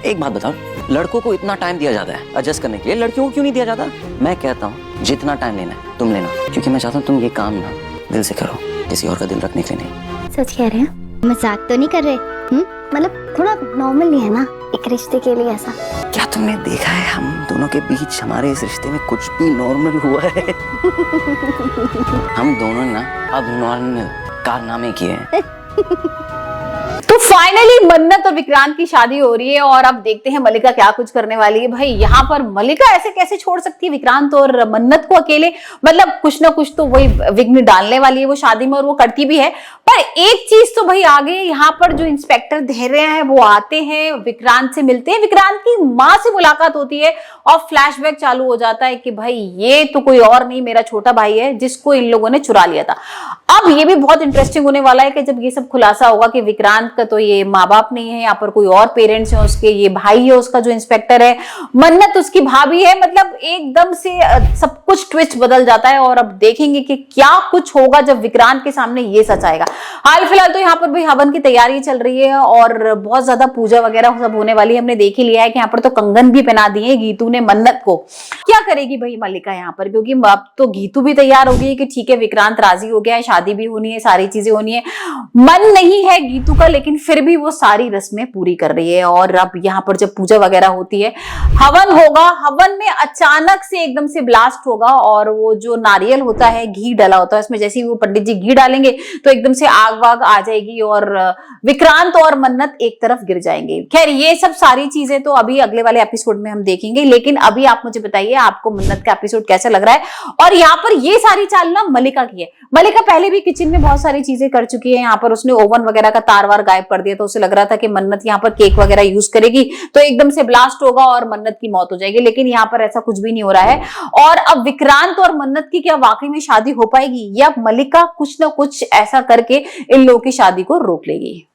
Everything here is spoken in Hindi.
एक बात बताओ, लड़कों को इतना टाइम दिया जाता है एडजस्ट करने के लिए, लड़कियों को क्यों नहीं दिया जाता? मैं कहता हूँ जितना टाइम लेना है तुम लेना, क्योंकि मैं चाहता हूँ तुम ये काम ना दिल से करो, किसी और का दिल रखने के लिए नहीं। सच कह रहे हैं? मजाक तो नहीं कर रहे? मतलब थोड़ा नॉर्मल नहीं है ना एक रिश्ते के लिए ऐसा? क्या तुमने देखा है हम दोनों के बीच, हमारे इस रिश्ते में कुछ भी नॉर्मल हुआ है? हम दोनों ने ना अब नॉर्मल कारनामे किए हैं। तो फाइनली मन्नत और विक्रांत की शादी हो रही है और अब देखते हैं मल्लिका क्या कुछ करने वाली है। भाई यहाँ पर मल्लिका ऐसे कैसे छोड़ सकती है विक्रांत और मन्नत को अकेले? मतलब कुछ ना कुछ तो वही विघ्न डालने वाली है वो शादी में, और वो करती भी है। पर एक चीज तो भाई आगे यहाँ पर जो इंस्पेक्टर धैर्य हैं वो आते हैं, विक्रांत से मिलते हैं, विक्रांत की माँ से मुलाकात होती है और फ्लैशबैक चालू हो जाता है कि भाई ये तो कोई और नहीं मेरा छोटा भाई है जिसको इन लोगों ने चुरा लिया था। अब ये भी बहुत इंटरेस्टिंग होने वाला है कि जब ये सब खुलासा होगा कि विक्रांत का तो ये माँ बाप नहीं है, यहाँ पर कोई और पेरेंट्स हैं उसके, ये भाई है उसका जो इंस्पेक्टर है, मन्नत उसकी भाभी है। मतलब एकदम से सब कुछ ट्विस्ट बदल जाता है और अब देखेंगे कि क्या कुछ होगा जब विक्रांत के सामने ये सच आएगा। हाल फिलहाल तो यहाँ पर भी हवन की तैयारी चल रही है और बहुत ज्यादा पूजा वगैरह सब होने वाली है। हमने देख ही लिया है कि यहाँ पर तो कंगन भी पहना दिए गीतू ने मन्नत को। क्या करेगी भाई मल्लिका यहाँ पर, क्योंकि अब तो गीतू भी तैयार हो गई है कि ठीक है विक्रांत राजी हो गया है, शादी भी होनी है, सारी चीजें होनी है। मन नहीं है गीतू का, लेकिन फिर भी वो सारी रस्में पूरी कर रही है। और अब यहाँ पर जब पूजा वगैरह होती है, हवन होगा, हवन में अचानक से एकदम से ब्लास्ट होगा और वो जो नारियल होता है, घी डाला होता है इसमें, जैसे ही वो पंडित जी घी डालेंगे तो एकदम से आग वाग आ जाएगी और विक्रांत और मन्नत एक तरफ गिर जाएंगे। खैर ये सब सारी चीजें तो अभी अगले वाले एपिसोड में हम देखेंगे, लेकिन अभी आप मुझे बताइए आपको मन्नत का एपिसोड कैसा लग रहा है। और यहाँ पर ये सारी चाल ना मल्लिका की है। मल्लिका पहले भी किचन में बहुत सारी चीजें कर चुकी है। यहाँ पर उसने ओवन वगैरह का तार वार गायब कर दिया, तो उसे लग रहा था कि मन्नत यहाँ पर केक वगैरह यूज करेगी तो एकदम से ब्लास्ट होगा और मन्नत की मौत हो जाएगी, लेकिन यहाँ पर ऐसा कुछ भी नहीं हो रहा है। और अब विक्रांत और मन्नत की क्या वाकई में शादी हो पाएगी या मल्लिका कुछ ना कुछ ऐसा करके इन लोगों की शादी को रोक लेगी?